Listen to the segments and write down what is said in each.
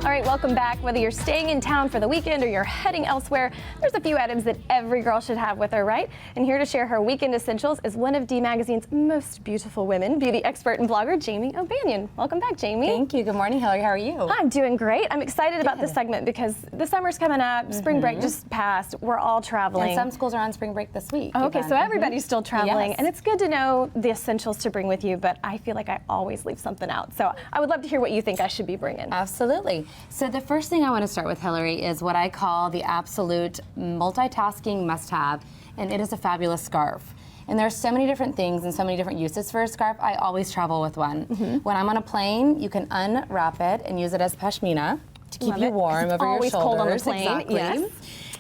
All right, welcome back. Whether you're staying in town for the weekend or you're heading elsewhere, there's a few items that every girl should have with her, right? And here to share her weekend essentials is one of D Magazine's most beautiful women, beauty expert and blogger, Jamie O'Banion. Welcome back, Jamie. Thank you. Good morning, Hillary. How are you? I'm doing great. I'm excited about this segment because the summer's coming up, spring break just passed, we're all traveling. And some schools are on spring break this week. Okay, so everybody's still traveling, Yes. and it's good to know the essentials to bring with you, but I feel like I always leave something out. So I would love to hear what you think I should be bringing. Absolutely. So the first thing I want to start with, Hillary, is what I call the absolute multitasking must-have, and it is a fabulous scarf. And there are so many different things and so many different uses for a scarf. I always travel with one. When I'm on a plane, you can unwrap it and use it as pashmina to keep you warm over your shoulders. Always cold on the plane. Exactly. Yes.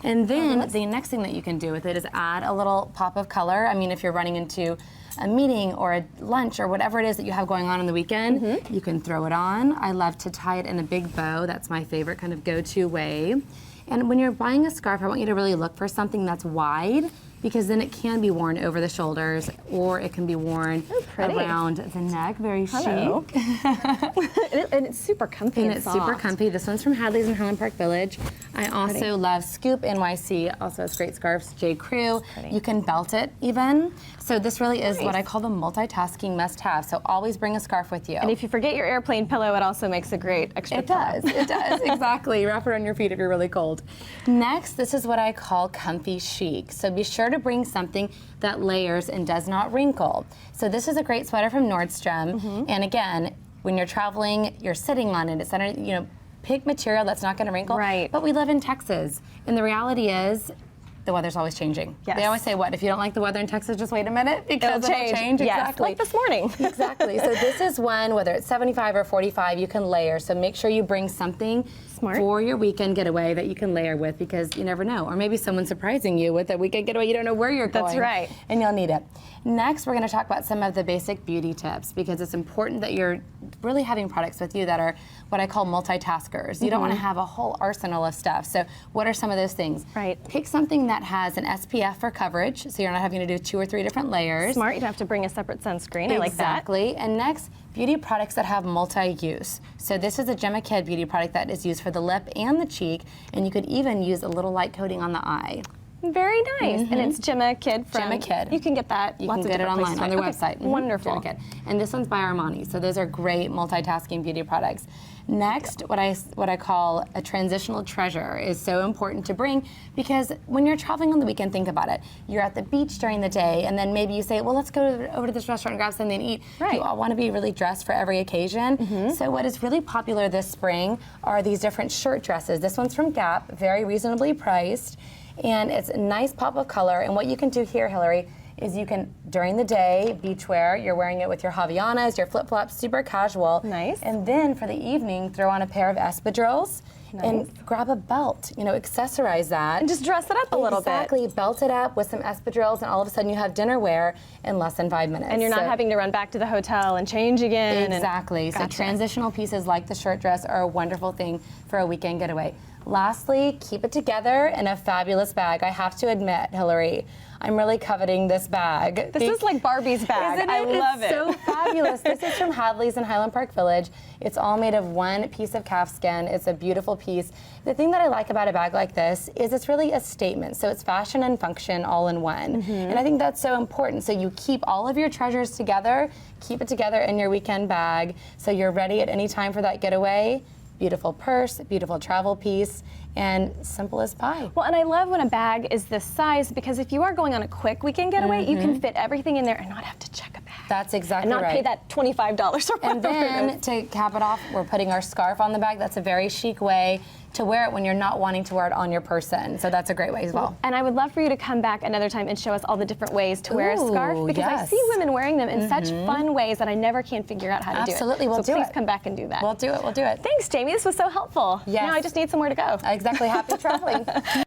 And then the next thing that you can do with it is add a little pop of color. I mean, if you're running into a meeting or a lunch or whatever it is that you have going on the weekend, you can throw it on. I love to tie it in a big bow. That's my favorite kind of go-to way. And when you're buying a scarf, I want you to really look for something that's wide, because then it can be worn over the shoulders or it can be worn around the neck. Very chic. And it's super comfy and it's super comfy. This one's from Hadley's in Highland Park Village. I also love Scoop NYC, also has great scarves. J. Crew. You can belt it even. So this really is what I call the multitasking must-have. So always bring a scarf with you. And if you forget your airplane pillow, it also makes a great extra It does, exactly. Wrap it on your feet if you're really cold. Next, this is what I call comfy chic. So be sure to bring something that layers and does not wrinkle. So this is a great sweater from Nordstrom. And again, when you're traveling, you're sitting on it. It's under, pick material that's not going to wrinkle. Right. But we live in Texas, and the reality is, the weather's always changing. Yes. They always say, what, if you don't like the weather in Texas, just wait a minute, because it'll change. Yes, Exactly. like this morning. Exactly. So this is one, whether it's 75 or 45, you can layer. So make sure you bring something for your weekend getaway that you can layer with, because you never know. Or maybe someone's surprising you with a weekend getaway. You don't know where you're going. That's right. And you'll need it. Next, we're going to talk about some of the basic beauty tips, because it's important that you're really having products with you that are what I call multitaskers. You don't want to have a whole arsenal of stuff. So what are some of those things? Right. Pick something that has an SPF for coverage, so you're not having to do 2 or 3 different layers. Smart. You don't have to bring a separate sunscreen. I like that. Exactly. And next, beauty products that have multi-use. So this is a Gemma Kid beauty product that is used for the lip and the cheek, and you could even use a little light coating on the eye. Very nice. And it's Gemma Kid from... Gemma Kid. You can get that. You can get it online on their website. Wonderful. Gemma Kid. And this one's by Armani. So those are great multitasking beauty products. Next, what I call a transitional treasure is so important to bring, because when you're traveling on the weekend, think about it. You're at the beach during the day, and then maybe you say, well, let's go over to this restaurant and grab something to eat. Right. You all want to be really dressed for every occasion. So what is really popular this spring are these different shirt dresses. This one's from Gap, very reasonably priced, and it's a nice pop of color. And what you can do here, Hillary, is you can, during the day, beachwear, you're wearing it with your Havaianas, your flip-flops, super casual. Nice. And then for the evening, throw on a pair of espadrilles and grab a belt, accessorize that. And just dress it up a little bit. Exactly, belt it up with some espadrilles, and all of a sudden you have dinner wear in less than 5 minutes. And you're not having to run back to the hotel and change again. Exactly, so transitional pieces like the shirt dress are a wonderful thing for a weekend getaway. Lastly, keep it together in a fabulous bag. I have to admit, Hillary, I'm really coveting this bag. This is like Barbie's bag. Isn't it? I love it. It's so fabulous. This is from Hadley's in Highland Park Village. It's all made of one piece of calfskin. It's a beautiful piece. The thing that I like about a bag like this is it's really a statement. So it's fashion and function all in one. And I think that's so important. So you keep all of your treasures together, keep it together in your weekend bag, so you're ready at any time for that getaway. Beautiful purse, beautiful travel piece, and simple as pie. Well, and I love when a bag is this size, because if you are going on a quick weekend getaway, you can fit everything in there and not have to check a bag. That's exactly right. And not pay that $25 or whatever. And then to cap it off, we're putting our scarf on the bag. That's a very chic way to wear it when you're not wanting to wear it on your person. So that's a great way as well. And I would love for you to come back another time and show us all the different ways to wear a scarf, because I see women wearing them in such fun ways that I never can figure out how to do it. Absolutely, we'll do it. So please come back and do that. We'll do it, we'll do it. Thanks, Jamie. This was so helpful. Yes. Now I just need somewhere to go. Exactly, happy traveling.